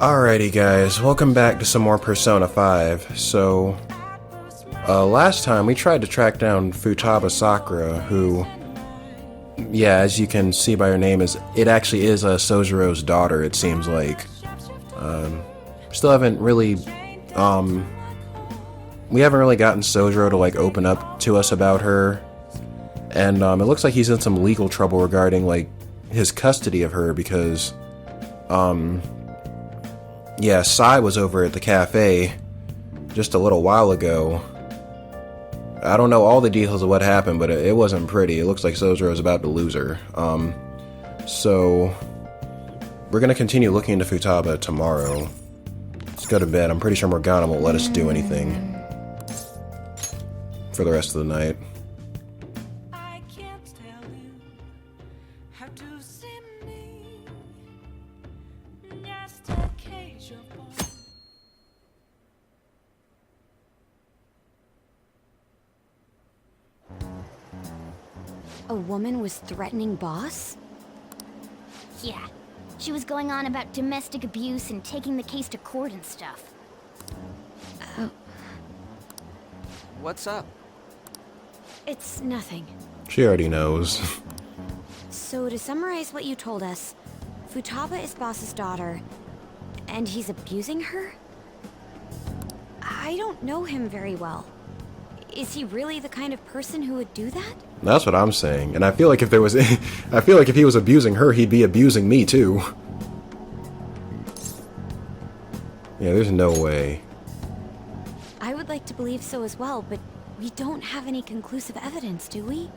Alrighty guys, welcome back to some more Persona 5. So, last time we tried to track down Futaba Sakura, who, yeah, as you can see by her name, it actually is Sojiro's daughter, it seems like. Still haven't really, we haven't really gotten Sojiro to, like, open up to us about her. And, it looks like he's in some legal trouble regarding, like, his custody of her because, yeah, Sai was over at the cafe just a little while ago. I don't know all the details of what happened, but it wasn't pretty. It looks like Sojiro was about to lose her. So we're gonna continue looking into Futaba tomorrow. Let's go to bed. I'm pretty sure Morgana won't let us do anything for the rest of the night. A woman was threatening Boss? Yeah. She was going on about domestic abuse and taking the case to court and stuff. Oh. What's up? It's nothing. She already knows. So to summarize what you told us, Futaba is Boss's daughter, and he's abusing her? I don't know him very well. Is he really the kind of person who would do that? That's what I'm saying, and I feel like if there was, I feel like if he was abusing her, he'd be abusing me too. Yeah, there's no way. I would like to believe so as well, but we don't have any conclusive evidence, do we?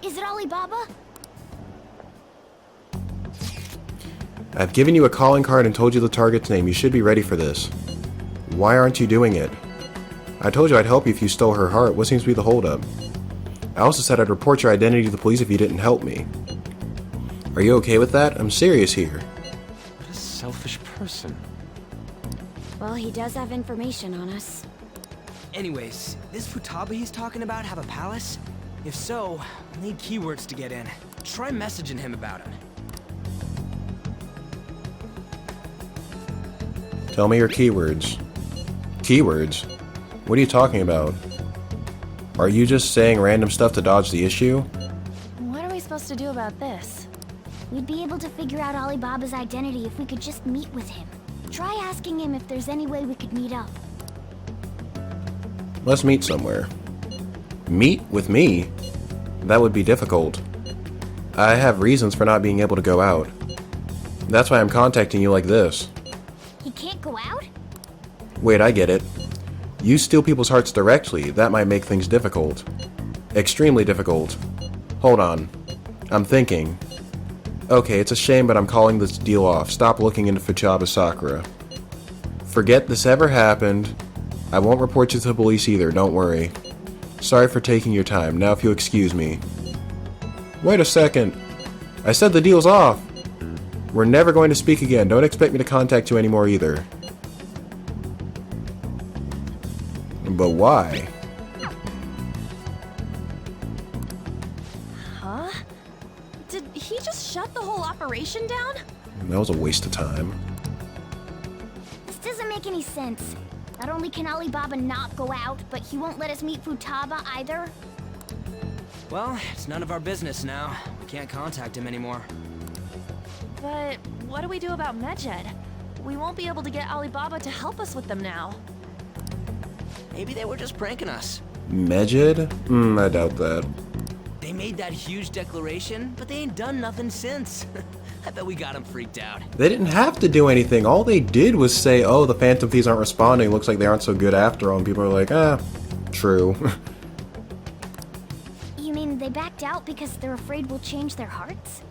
Is it Alibaba? I've given you a calling card and told you the target's name. You should be ready for this. Why aren't you doing it? I told you I'd help you if you stole her heart. What seems to be the holdup? I also said I'd report your identity to the police if you didn't help me. Are you okay with that? I'm serious here. What a selfish person. Well, he does have information on us. Anyways, this Futaba he's talking about have a palace? If so, we'll need keywords to get in. Try messaging him about it. Tell me your keywords. Keywords? What are you talking about? Are you just saying random stuff to dodge the issue? What are we supposed to do about this? We'd be able to figure out Alibaba's identity if we could just meet with him. Try asking him if there's any way we could meet up. Let's meet somewhere. Meet with me? That would be difficult. I have reasons for not being able to go out. That's why I'm contacting you like this. He can't go out? Wait, I get it. You steal people's hearts directly. That might make things difficult. Extremely difficult. Hold on. I'm thinking. Okay, it's a shame, but I'm calling this deal off. Stop looking into Futaba Sakura. Forget this ever happened. I won't report you to the police either, don't worry. Sorry for taking your time. Now if you'll excuse me. Wait a second. I said the deal's off. We're never going to speak again. Don't expect me to contact you anymore either. But why? Huh? Did he just shut the whole operation down? That was a waste of time. This doesn't make any sense. Not only can Alibaba not go out, but he won't let us meet Futaba either. Well, it's none of our business now. We can't contact him anymore. But what do we do about Medjed? We won't be able to get Alibaba to help us with them now. Maybe they were just pranking us. Medjed? I doubt that. They made that huge declaration, but they ain't done nothing since. I bet we got them freaked out. They didn't have to do anything. All they did was say, oh, the Phantom Thieves aren't responding. Looks like they aren't so good after all. And people are like, true. You mean they backed out because they're afraid we'll change their hearts?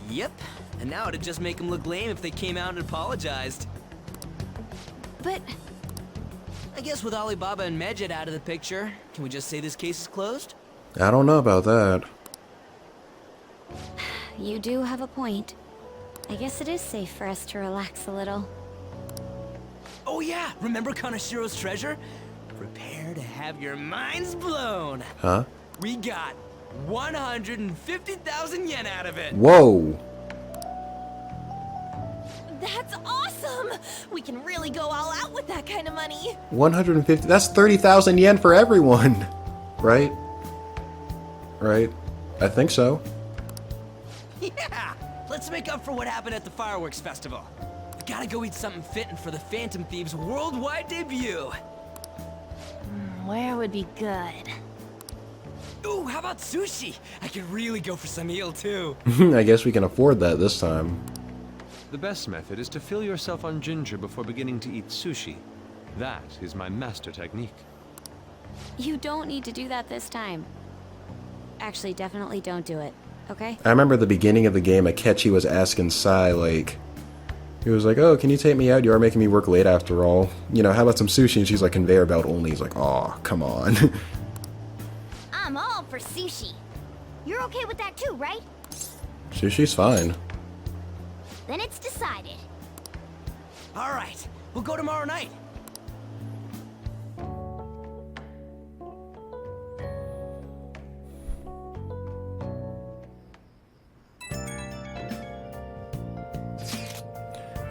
Yep. And now it'd just make them look lame if they came out and apologized. But I guess with Alibaba and Medjed out of the picture, can we just say this case is closed? I don't know about that. you do have a point. I guess it is safe for us to relax a little. Oh yeah, remember Kanashiro's treasure? Prepare to have your minds blown. Huh? We got 150,000 yen out of it. Whoa. We can really go all out with that kind of money. 150, that's 30,000 yen for everyone. Right? Right? I think so. Yeah! Let's make up for what happened at the fireworks festival. We gotta go eat something fitting for the Phantom Thieves' worldwide debut. Where would be good? Ooh, how about sushi? I could really go for some eel too. I guess we can afford that this time. The best method is to fill yourself on ginger before beginning to eat sushi. That is my master technique. You don't need to do that this time. Actually, definitely don't do it, okay? I remember the beginning of the game, Akechi was asking Sai, like, he was like, oh, can you take me out? You are making me work late after all. You know, how about some sushi? And she's like, conveyor belt only. He's like, oh, come on. I'm all for sushi. You're okay with that too, right? Sushi's fine. Then it's decided. All right, we'll go tomorrow night.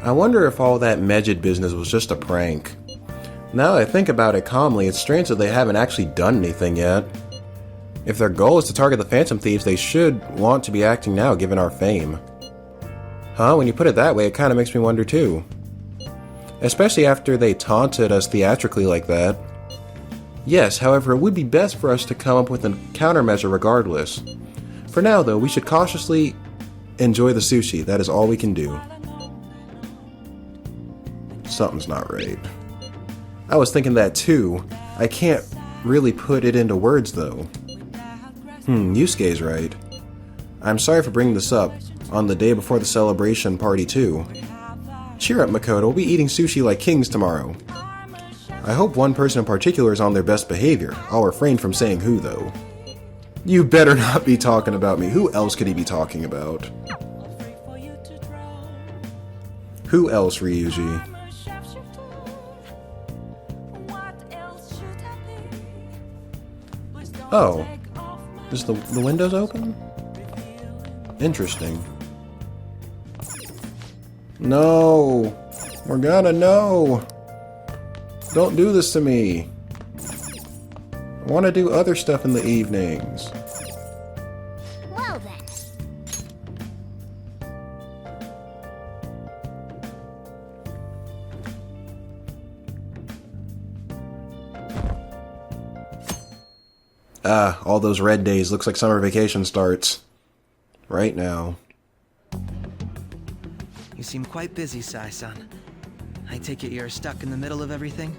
I wonder if all that Megid business was just a prank. Now that I think about it calmly, it's strange that they haven't actually done anything yet. If their goal is to target the Phantom Thieves, they should want to be acting now, given our fame. Huh? When you put it that way, it kind of makes me wonder too. Especially after they taunted us theatrically like that. Yes, however, it would be best for us to come up with a countermeasure regardless. For now, though, we should cautiously enjoy the sushi. That is all we can do. Something's not right. I was thinking that too. I can't really put it into words though. Yusuke's right. I'm sorry for bringing this up on the day before the celebration party too. Cheer up, Makoto. We'll be eating sushi like kings tomorrow. I hope one person in particular is on their best behavior. I'll refrain from saying who though. You better not be talking about me. Who else could he be talking about? Who else, Ryuji? Oh, is the windows open? Interesting. No, Morgana, no! Don't do this to me. I want to do other stuff in the evenings. Well then. Ah, all those red days. Looks like summer vacation starts. Right now. You seem quite busy, Sai-san. I take it you're stuck in the middle of everything?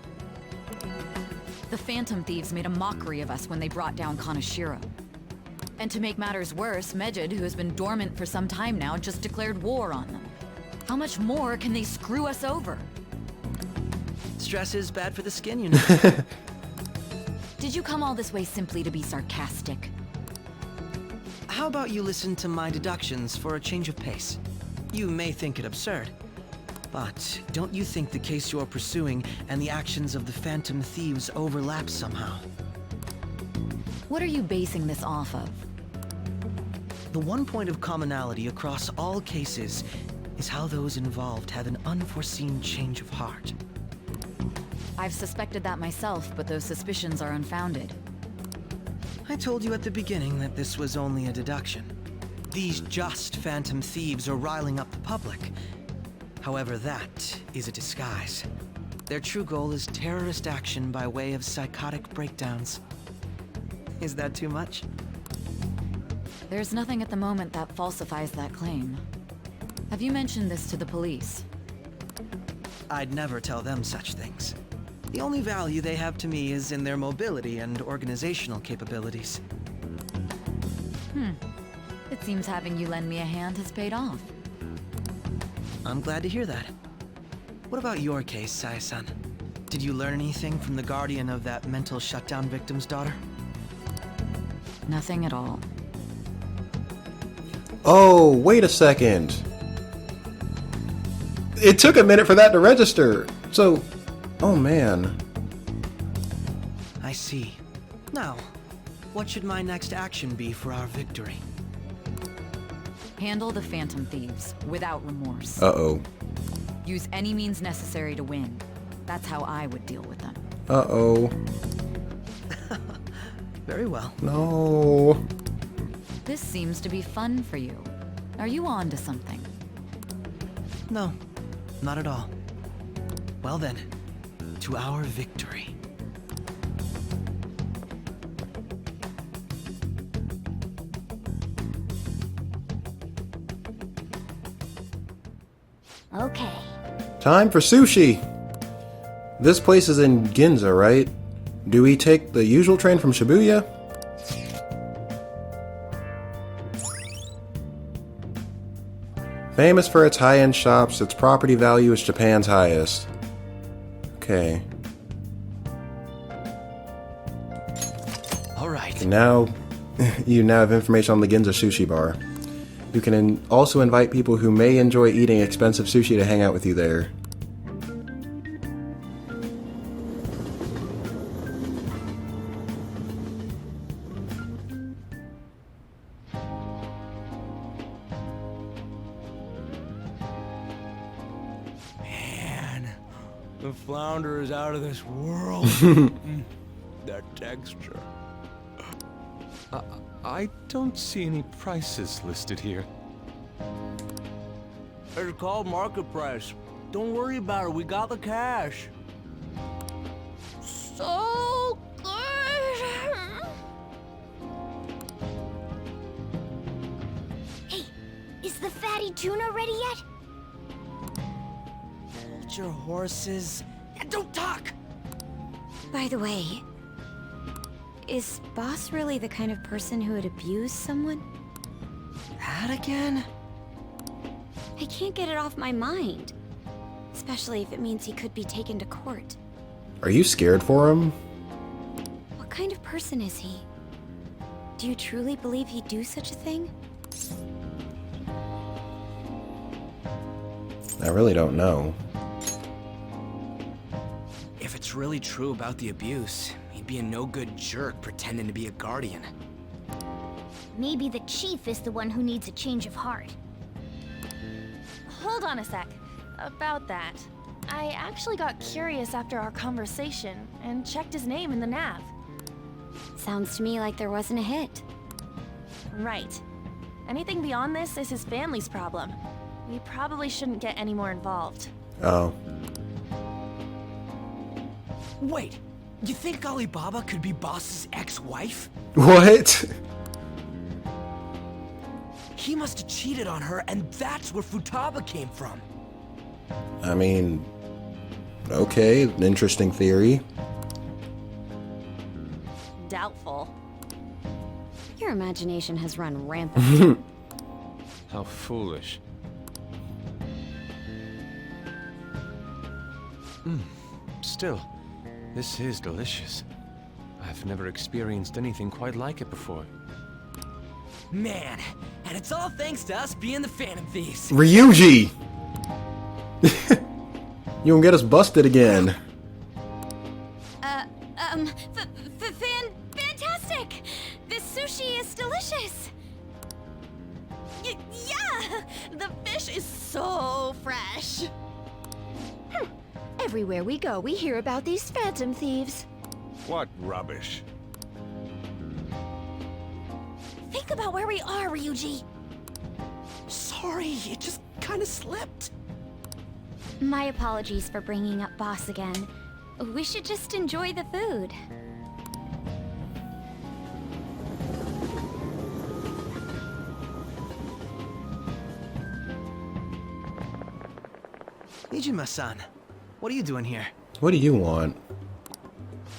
The Phantom Thieves made a mockery of us when they brought down Kaneshiro. And to make matters worse, Megid, who has been dormant for some time now, just declared war on them. How much more can they screw us over? Stress is bad for the skin, you know. Did you come all this way simply to be sarcastic? How about you listen to my deductions for a change of pace? You may think it absurd, but don't you think the case you're pursuing and the actions of the Phantom Thieves overlap somehow? What are you basing this off of? The one point of commonality across all cases is how those involved have an unforeseen change of heart. I've suspected that myself, but those suspicions are unfounded. I told you at the beginning that this was only a deduction. These just Phantom Thieves are riling up the public. However, that is a disguise. Their true goal is terrorist action by way of psychotic breakdowns. Is that too much? There's nothing at the moment that falsifies that claim. Have you mentioned this to the police? I'd never tell them such things. The only value they have to me is in their mobility and organizational capabilities. It seems having you lend me a hand has paid off. I'm glad to hear that. What about your case, Sai-san? Did you learn anything from the guardian of that mental shutdown victim's daughter? Nothing at all. Oh, wait a second. It took a minute for that to register. So, oh man. I see. Now, what should my next action be for our victory? Handle the Phantom Thieves without remorse. Uh-oh. Use any means necessary to win. That's how I would deal with them. Uh-oh. Very well. No. This seems to be fun for you. Are you on to something? No, not at all. Well then, to our victory. Okay. Time for sushi! This place is in Ginza, right? Do we take the usual train from Shibuya? Famous for its high-end shops, its property value is Japan's highest. Okay. Alright. Now, you now have information on the Ginza Sushi Bar. You can also invite people who may enjoy eating expensive sushi to hang out with you there. Man, the flounder is out of this world. That texture. I don't see any prices listed here. It's called market price. Don't worry about it. We got the cash. So good. Hey, is the fatty tuna ready yet? Hold your horses and don't talk! By the way, is Boss really the kind of person who would abuse someone? That again? I can't get it off my mind. Especially if it means he could be taken to court. Are you scared for him? What kind of person is he? Do you truly believe he'd do such a thing? I really don't know. If it's really true about the abuse, he'd be a no-good jerk pretending to be a guardian. Maybe the chief is the one who needs a change of heart. Hold on a sec. About that. I actually got curious after our conversation and checked his name in the nav. Sounds to me like there wasn't a hit. Right. Anything beyond this is his family's problem. We probably shouldn't get any more involved. Oh. Wait, you think Alibaba could be Boss's ex-wife? What? He must have cheated on her, and that's where Futaba came from. I mean, okay, interesting theory. Doubtful. Your imagination has run rampant. How foolish. Still, this is delicious. I've never experienced anything quite like it before. Man, and it's all thanks to us being the Phantom Thieves. Ryuji! You won't get us busted again. Fantastic! This sushi is delicious! Yeah! The fish is so fresh! Everywhere we go, we hear about these phantom thieves. What rubbish. Think about where we are, Ryuji! Sorry, it just kind of slipped. My apologies for bringing up Boss again. We should just enjoy the food. Nijima-san, what are you doing here? What do you want?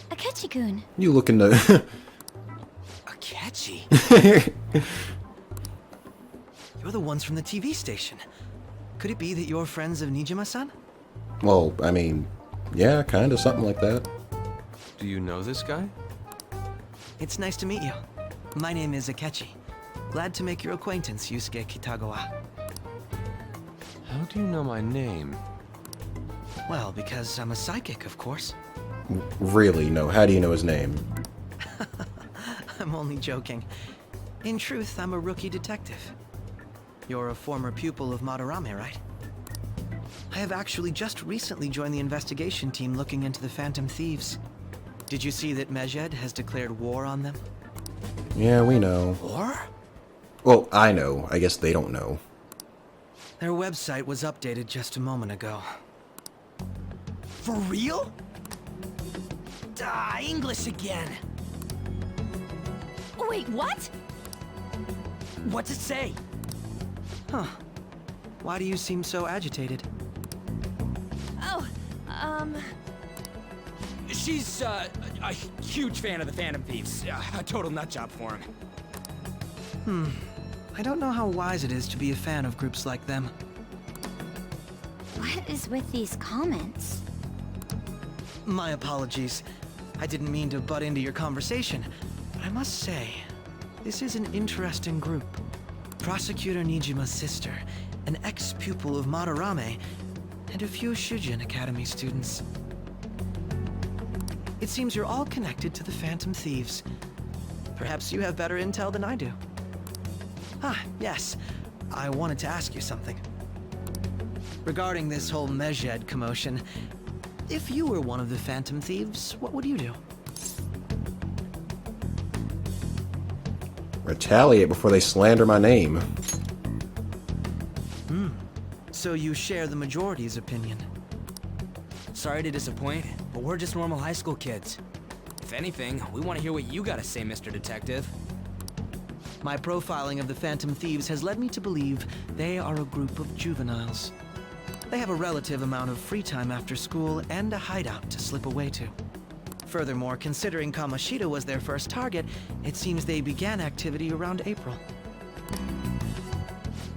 Akechi-kun. You looking to... Akechi? You're the ones from the TV station. Could it be that you're friends of Nijima-san? Well, I mean, yeah, kind of, something like that. Do you know this guy? It's nice to meet you. My name is Akechi. Glad to make your acquaintance, Yusuke Kitagawa. How do you know my name? Well, because I'm a psychic, of course. Really? No, how do you know his name? I'm only joking. In truth, I'm a rookie detective. You're a former pupil of Madarame, right? I have actually just recently joined the investigation team looking into the Phantom Thieves. Did you see that Medjed has declared war on them? Yeah, we know. War? Well, I know. I guess they don't know. Their website was updated just a moment ago. For real? English again. Wait, what? What's it say? Huh. Why do you seem so agitated? Oh, She's, a huge fan of the Phantom Thieves. A total nutjob for him. I don't know how wise it is to be a fan of groups like them. What is with these comments? My apologies. I didn't mean to butt into your conversation, but I must say, this is an interesting group. Prosecutor Nijima's sister, an ex-pupil of Madarame, and a few Shujin Academy students. It seems you're all connected to the Phantom Thieves. Perhaps you have better intel than I do. Yes. I wanted to ask you something. Regarding this whole Medjed commotion, if you were one of the Phantom Thieves, what would you do? Retaliate before they slander my name. So you share the majority's opinion. Sorry to disappoint, but we're just normal high school kids. If anything, we want to hear what you gotta say, Mr. Detective. My profiling of the Phantom Thieves has led me to believe they are a group of juveniles. They have a relative amount of free time after school and a hideout to slip away to. Furthermore, considering Kamoshida was their first target, it seems they began activity around April.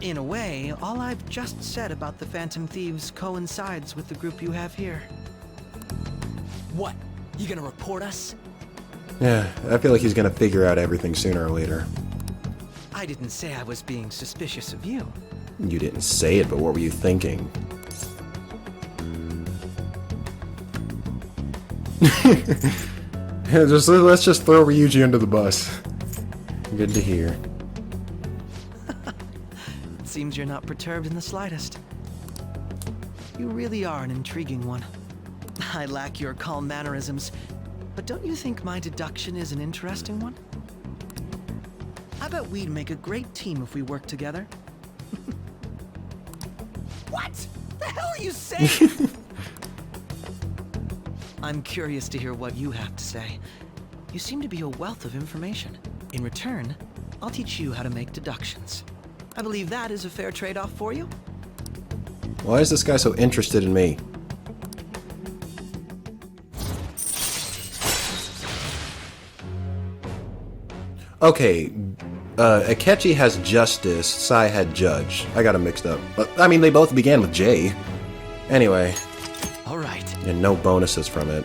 In a way, all I've just said about the Phantom Thieves coincides with the group you have here. What? You gonna report us? Yeah, I feel like he's gonna figure out everything sooner or later. I didn't say I was being suspicious of you. You didn't say it, but what were you thinking? Yeah, let's just throw Ryuji under the bus. Good to hear. It seems you're not perturbed in the slightest. You really are an intriguing one. I lack your calm mannerisms, but don't you think my deduction is an interesting one? I bet we'd make a great team if we worked together. What the hell are you saying? I'm curious to hear what you have to say. You seem to be a wealth of information. In return, I'll teach you how to make deductions. I believe that is a fair trade-off for you. Why is this guy so interested in me? Okay, Akechi has Justice, Sai had Judge. I got him mixed up. But, I mean, they both began with J. Anyway. All right. And no bonuses from it.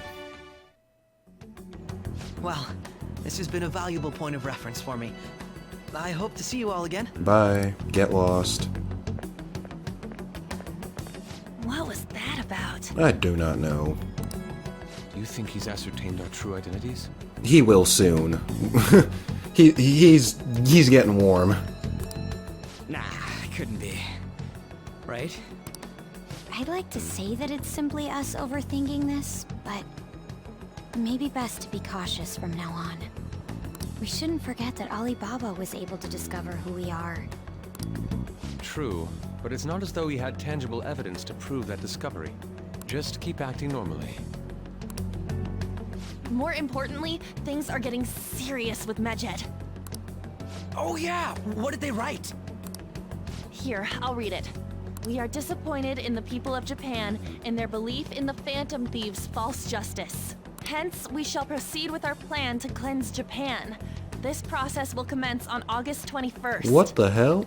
Well, this has been a valuable point of reference for me. I hope to see you all again. Bye. Get lost. What was that about? I do not know. Do you think he's ascertained our true identities? He will soon. He's getting warm. Nah, couldn't be. Right? I'd like to say that it's simply us overthinking this, but maybe best to be cautious from now on. We shouldn't forget that Alibaba was able to discover who we are. True, but it's not as though he had tangible evidence to prove that discovery. Just keep acting normally. More importantly, things are getting serious with Medjed. Oh yeah, what did they write? Here, I'll read it. We are disappointed in the people of Japan in their belief in the Phantom Thieves' false justice. Hence, we shall proceed with our plan to cleanse Japan. This process will commence on August 21st. What the hell?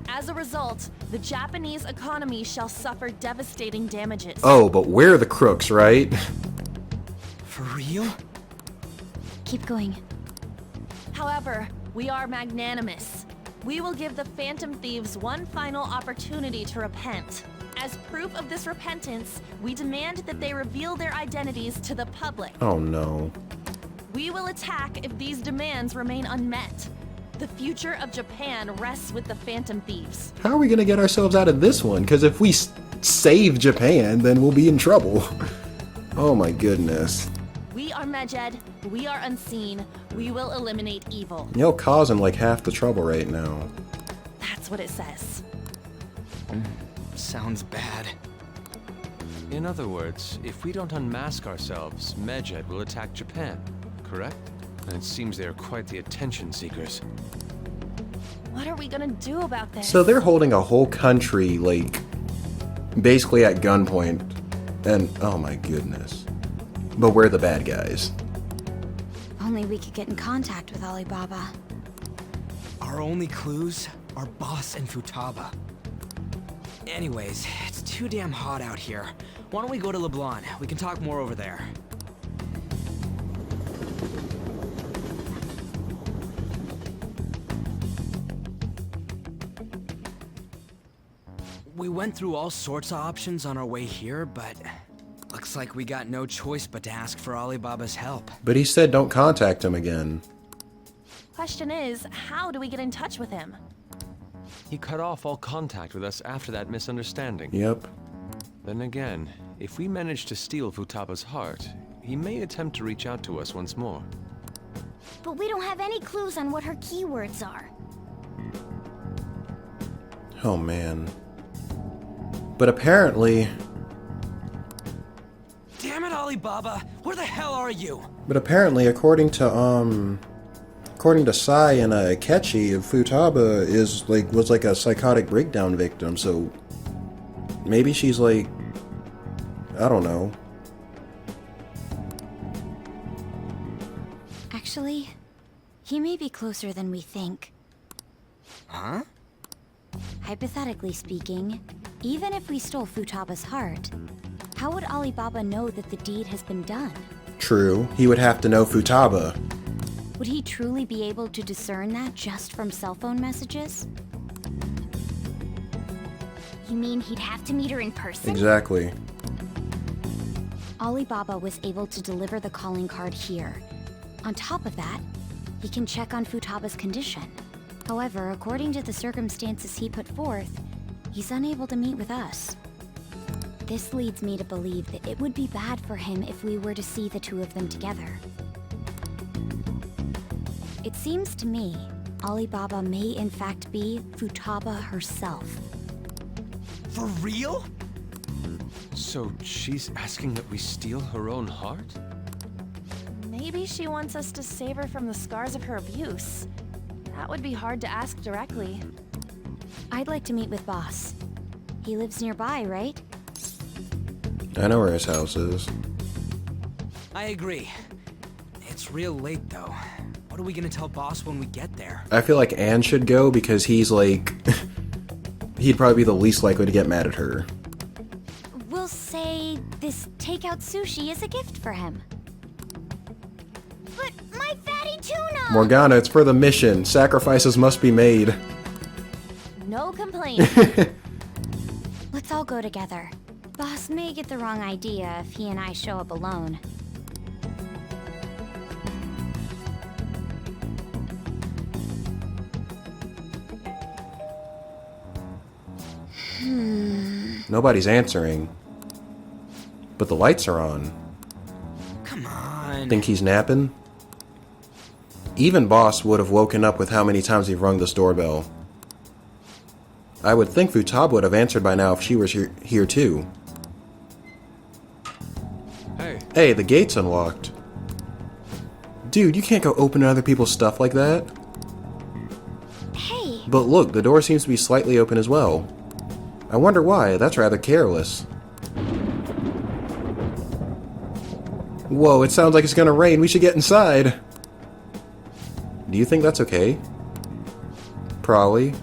As a result, the Japanese economy shall suffer devastating damages. Oh, but we're the crooks, right? For real? Keep going. However, we are magnanimous. We will give the Phantom Thieves one final opportunity to repent. As proof of this repentance, we demand that they reveal their identities to the public. Oh no. We will attack if these demands remain unmet. The future of Japan rests with the Phantom Thieves. How are we gonna get ourselves out of this one? Because if we save Japan, then we'll be in trouble. Oh my goodness. We are Medjed. We are unseen. We will eliminate evil. You're causing like half the trouble right now. That's what it says. Sounds bad. In other words, if we don't unmask ourselves, Medjed will attack Japan, correct? And it seems they are quite the attention seekers. What are we gonna do about this? So they're holding a whole country, like, basically at gunpoint. And, oh my goodness. But we're the bad guys. Only we could get in contact with Alibaba. Our only clues are Boss and Futaba. Anyways, it's too damn hot out here. Why don't we go to LeBlanc? We can talk more over there. We went through all sorts of options on our way here, but looks like we got no choice but to ask for Alibaba's help. But he said don't contact him again. Question is, how do we get in touch with him? He cut off all contact with us after that misunderstanding. Yep. Then again, if we manage to steal Futaba's heart, he may attempt to reach out to us once more. But we don't have any clues on what her keywords are. Oh man. But apparently... Damn it, Alibaba! Where the hell are you? But apparently, according to Sai and Akechi, Futaba was like a psychotic breakdown victim, so maybe she's like, I don't know. Actually, he may be closer than we think. Huh? Hypothetically speaking, even if we stole Futaba's heart, how would Alibaba know that the deed has been done? True, he would have to know Futaba. Would he truly be able to discern that just from cell phone messages? You mean he'd have to meet her in person? Exactly. Alibaba was able to deliver the calling card here. On top of that, he can check on Futaba's condition. However, according to the circumstances he put forth, he's unable to meet with us. This leads me to believe that it would be bad for him if we were to see the two of them together. It seems to me, Alibaba may in fact be Futaba herself. For real? So she's asking that we steal her own heart? Maybe she wants us to save her from the scars of her abuse. That would be hard to ask directly. I'd like to meet with Boss. He lives nearby, right? I know where his house is. I agree. It's real late, though. What are we gonna tell Boss when we get there? I feel like Anne should go because he's like... he'd probably be the least likely to get mad at her. We'll say this takeout sushi is a gift for him. But my fatty tuna! Morgana, it's for the mission. Sacrifices must be made. No complaint. Let's all go together. Boss may get the wrong idea if he and I show up alone. Nobody's answering. But the lights are on. Come on. Think he's napping? Even Boss would have woken up with how many times he rung this doorbell. I would think Futaba would have answered by now if she was here too. Hey. Hey, the gate's unlocked. Dude, you can't go open other people's stuff like that. Hey! But look, the door seems to be slightly open as well. I wonder why. That's rather careless. Whoa, it sounds like it's gonna rain. We should get inside. Do you think that's okay? Probably.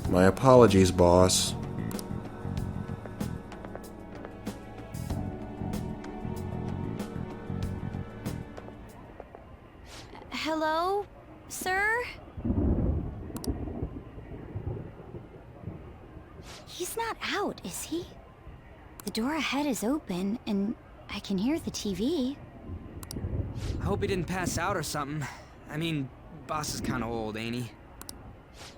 My apologies, boss. Hello, sir? He's not out, is he? The door ahead is open, and I can hear the TV. I hope he didn't pass out or something. I mean, Boss is kinda old, ain't he?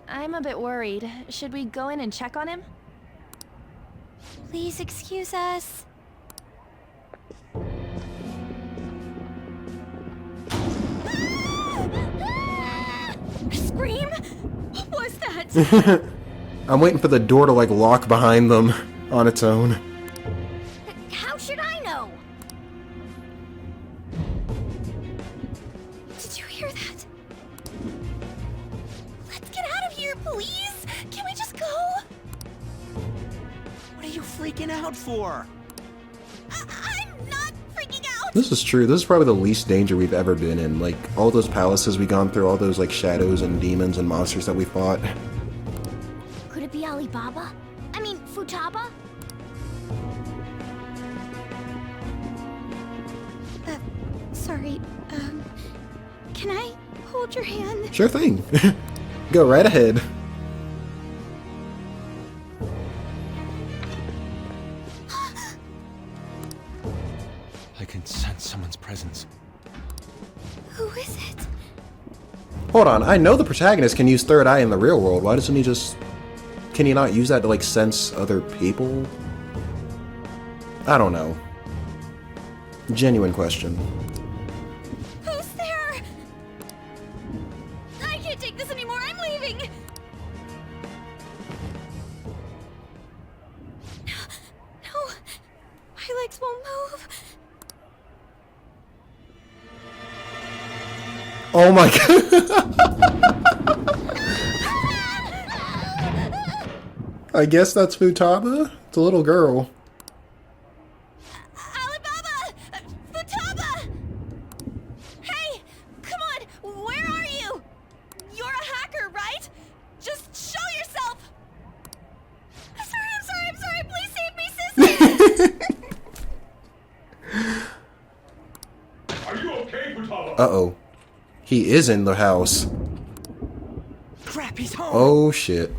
I'm a bit worried. Should we go in and check on him? Please excuse us. Scream? What was that? I'm waiting for the door to like lock behind them on its own. How should I know? Did you hear that? Let's get out of here, please. Can we just go? What are you freaking out for? I'm not freaking out. This is true. This is probably the least danger we've ever been in. Like, all those palaces we've gone through, all those, like, shadows and demons and monsters that we fought. Could it be Alibaba? I mean, Futaba? Sorry, can I hold your hand? Sure thing. Go right ahead. I can sense someone's presence. Who is it? Hold on, I know the protagonist can use third eye in the real world. Why doesn't he just... Can he not use that to, like, sense other people? I don't know. Genuine question. Who's there? I can't take this anymore. I'm leaving. No, my legs won't move. Oh my god. I guess that's Futaba? It's a little girl. Alibaba! Futaba! Hey, come on, where are you? You're a hacker, right? Just show yourself. I'm sorry, please save me, sister! Are you okay, Futaba? Uh-oh. He is in the house. Crap, he's home! Oh shit.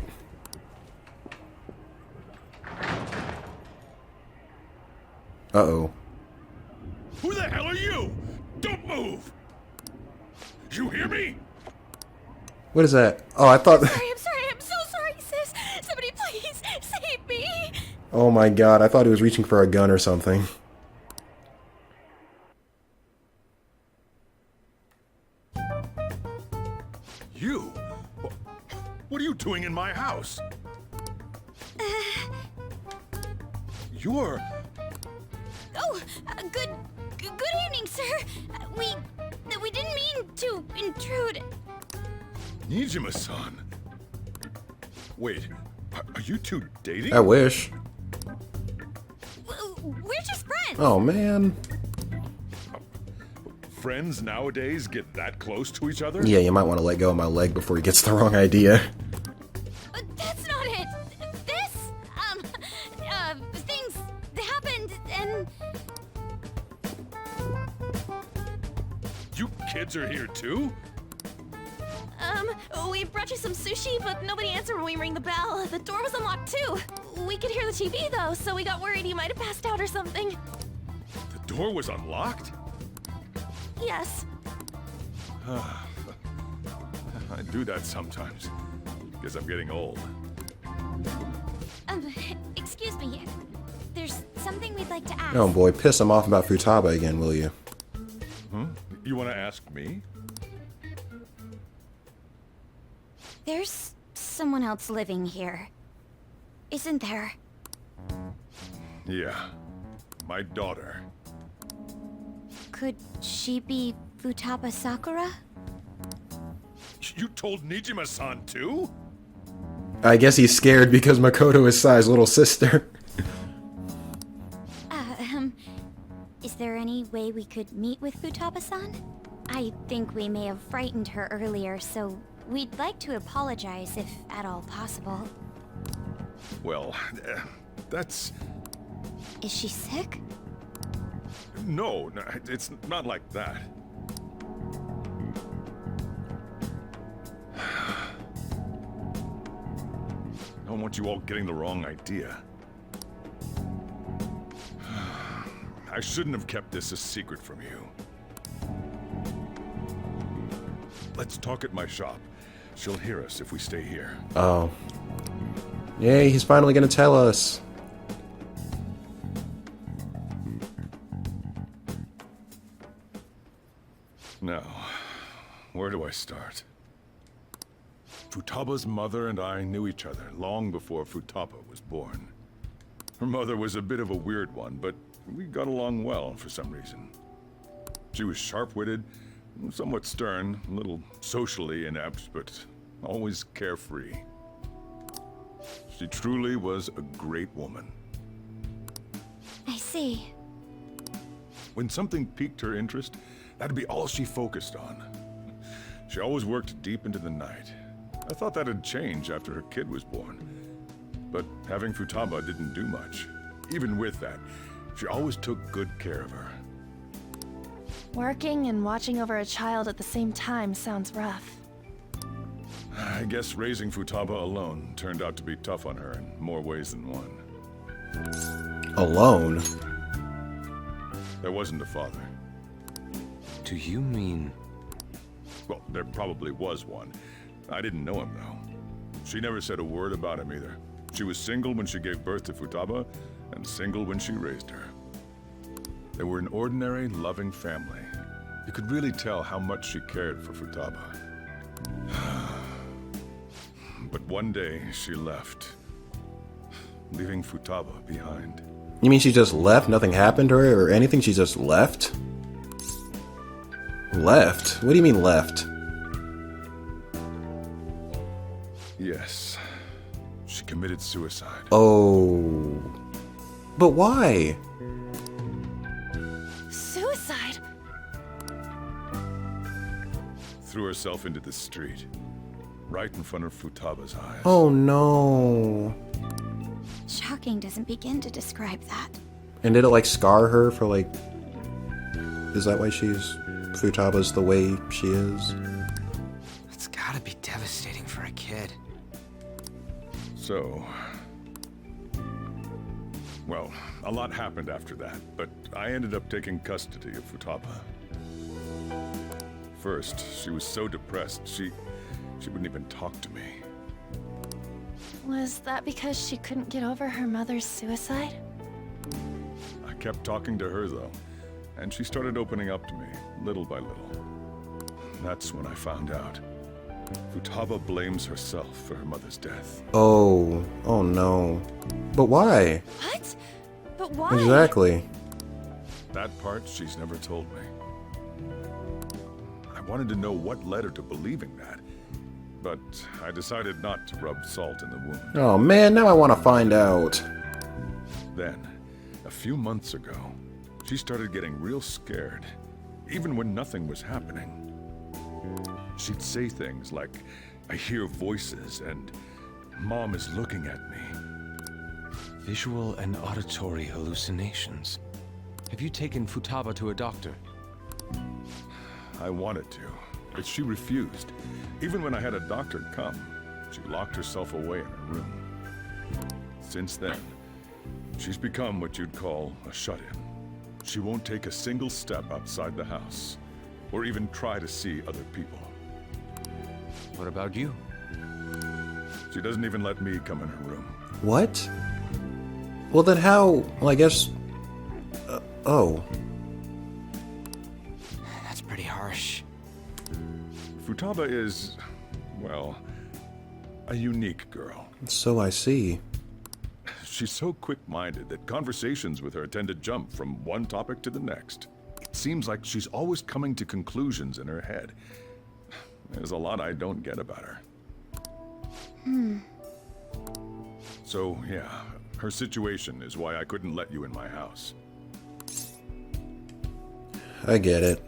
Uh-oh. Who the hell are you? Don't move! You hear me? What is that? Oh, I thought... I'm so sorry, sis. Somebody please save me. Oh my god, I thought he was reaching for a gun or something. You? What are you doing in my house? You're... Oh, good evening, sir. We didn't mean to intrude. Nijima-san. Wait, are you two dating? I wish. We're just friends. Oh man. Friends nowadays get that close to each other? Yeah, you might want to let go of my leg before he gets the wrong idea. But that's not it. This, things happened and... You kids are here too? We brought you some sushi, but nobody answered when we rang the bell. The door was unlocked too. We could hear the TV though, so we got worried you might have passed out or something. The door was unlocked? Yes. I do that sometimes. Guess I'm getting old. Excuse me. There's something we'd like to ask. Oh boy, piss him off about Futaba again, will you? Huh? You want to ask me? There's someone else living here. Isn't there? Yeah. My daughter. Could she be Futaba Sakura? You told Nijima-san too? I guess he's scared because Makoto is Sai's little sister. Is there any way we could meet with Futaba-san? I think we may have frightened her earlier, so we'd like to apologize if at all possible. Well, that's... Is she sick? No, it's not like that. I don't want you all getting the wrong idea. I shouldn't have kept this a secret from you. Let's talk at my shop. She'll hear us if we stay here. Oh. Yay, he's finally gonna tell us. where do I start? Futaba's mother and I knew each other long before Futaba was born. Her mother was a bit of a weird one, but we got along well for some reason. She was sharp-witted, somewhat stern, a little socially inept, but always carefree. She truly was a great woman. I see. When something piqued her interest, that'd be all she focused on. She always worked deep into the night. I thought that'd change after her kid was born. But having Futaba didn't do much. Even with that, she always took good care of her. Working and watching over a child at the same time sounds rough. I guess raising Futaba alone turned out to be tough on her in more ways than one. Alone? There wasn't a father. Do you mean... Well, there probably was one. I didn't know him, though. She never said a word about him either. She was single when she gave birth to Futaba, and single when she raised her. They were an ordinary, loving family. You could really tell how much she cared for Futaba. But one day, she left, leaving Futaba behind. You mean she just left? Nothing happened to her or anything? She just left? Left? What do you mean left? Yes. She committed suicide. Oh. But why? Suicide? Threw herself into the street, right in front of Futaba's eyes. Oh no. Shocking doesn't begin to describe that. And did it like scar her for like... Is that why Futaba's the way she is? It's gotta be devastating for a kid. So... Well, a lot happened after that, but I ended up taking custody of Futaba. First, she was so depressed, she wouldn't even talk to me. Was that because she couldn't get over her mother's suicide? I kept talking to her, though, and she started opening up to me, little by little. That's when I found out. Futaba blames herself for her mother's death. Oh. Oh no. But why? What? But why? Exactly. That part she's never told me. I wanted to know what led her to believing that, but I decided not to rub salt in the wound. Oh man, now I want to find out. Then, a few months ago, she started getting real scared, even when nothing was happening. She'd say things like, "I hear voices," and "Mom is looking at me." Visual and auditory hallucinations. Have you taken Futaba to a doctor? I wanted to, but she refused. Even when I had a doctor come, she locked herself away in her room. Since then, she's become what you'd call a shut-in. She won't take a single step outside the house, or even try to see other people. What about you? She doesn't even let me come in her room. What? Well then how... Well I guess... oh. That's pretty harsh. Futaba is, well, a unique girl. So I see. She's so quick-minded that conversations with her tend to jump from one topic to the next. It seems like she's always coming to conclusions in her head. There's a lot I don't get about her. So, yeah, her situation is why I couldn't let you in my house. I get it.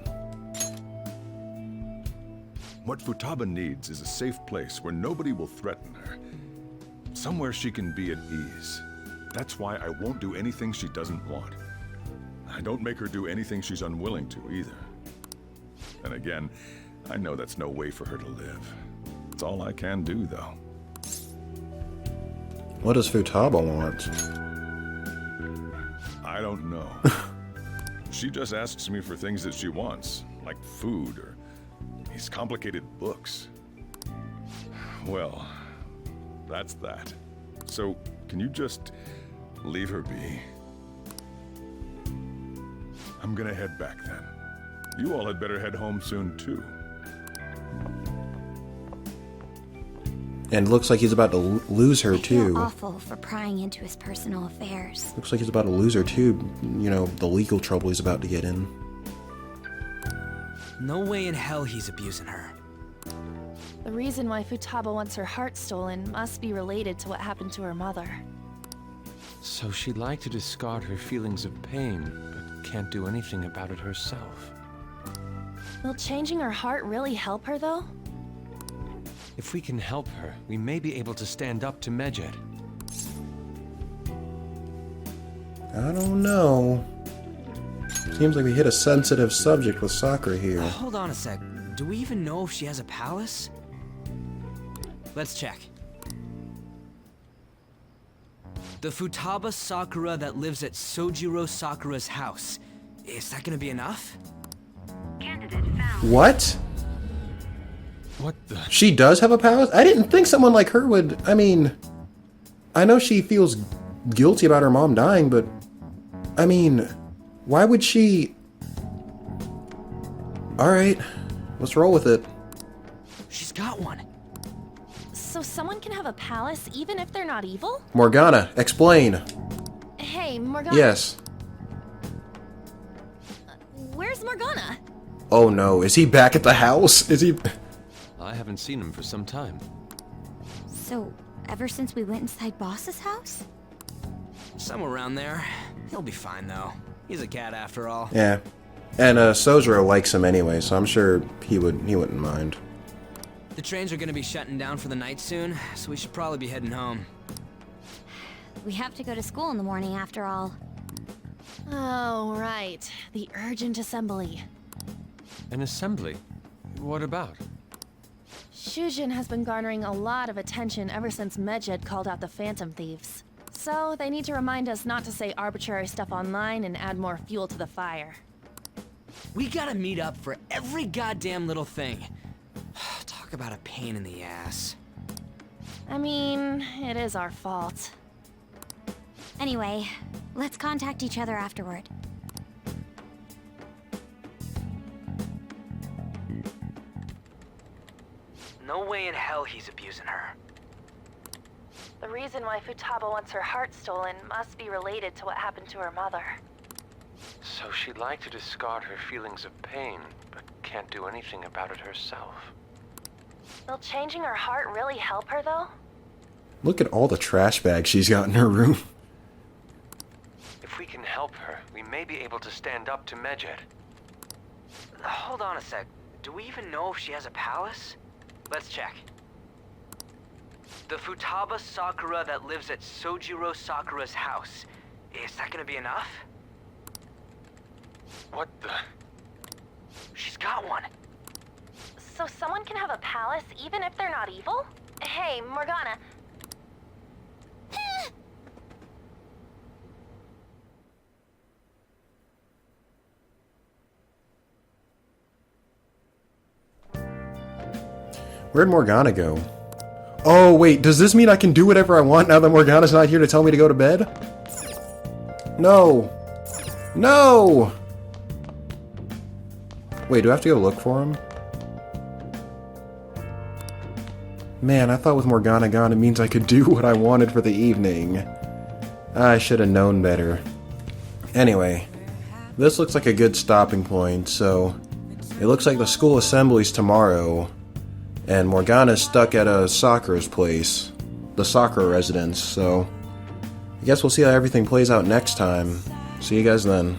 What Futaba needs is a safe place where nobody will threaten her. Somewhere she can be at ease. That's why I won't do anything she doesn't want. I don't make her do anything she's unwilling to, either. And again, I know that's no way for her to live. It's all I can do, though. What does Futaba want? I don't know. She just asks me for things that she wants, like food or these complicated books. Well, that's that. So, can you just leave her be? I'm gonna head back then. You all had better head home soon, too. And looks like he's about to lose her, I feel too. awful for prying into his personal affairs. Looks like he's about to lose her, too. You know, the legal trouble he's about to get in. No way in hell he's abusing her. The reason why Futaba wants her heart stolen must be related to what happened to her mother. So she'd like to discard her feelings of pain, but can't do anything about it herself. Will changing her heart really help her, though? If we can help her, we may be able to stand up to Medjed. I don't know. Seems like we hit a sensitive subject with Sakura here. Hold on a sec. Do we even know if she has a palace? Let's check. The Futaba Sakura that lives at Sojiro Sakura's house. Is that gonna be enough? What? What the? She does have a palace? I didn't think someone like her would... I mean... I know she feels guilty about her mom dying, but... I mean... Why would she... Alright. Let's roll with it. She's got one. So someone can have a palace even if they're not evil? Morgana, explain. Hey, Morgana. Yes. Where's Morgana? Oh no, is he back at the house? Is he... I haven't seen him for some time. So, ever since we went inside Boss's house? Somewhere around there. He'll be fine, though. He's a cat after all. Yeah. And Sojiro likes him anyway, so I'm sure he wouldn't mind. The trains are gonna be shutting down for the night soon, so we should probably be heading home. We have to go to school in the morning after all. Oh, right. The urgent assembly. An assembly? What about? Shujin has been garnering a lot of attention ever since Medjed called out the Phantom Thieves. So, they need to remind us not to say arbitrary stuff online and add more fuel to the fire. We gotta meet up for every goddamn little thing. Talk about a pain in the ass. I mean, it is our fault. Anyway, let's contact each other afterward. No way in hell he's abusing her. The reason why Futaba wants her heart stolen must be related to what happened to her mother. So she'd like to discard her feelings of pain, but can't do anything about it herself. Will changing her heart really help her, though? Look at all the trash bags she's got in her room. If we can help her, we may be able to stand up to Medjed. Hold on a sec. Do we even know if she has a palace? Let's check. The Futaba Sakura that lives at Sojiro Sakura's house. Is that gonna be enough? What the? She's got one. So someone can have a palace even if they're not evil? Hey, Morgana. Where'd Morgana go? Oh, wait, does this mean I can do whatever I want now that Morgana's not here to tell me to go to bed? No! No! Wait, do I have to go look for him? Man, I thought with Morgana gone it means I could do what I wanted for the evening. I should have known better. Anyway, this looks like a good stopping point, so... It looks like the school assembly's tomorrow. And Morgana's stuck at Sakura's place. The Sakura residence, so... I guess we'll see how everything plays out next time. See you guys then.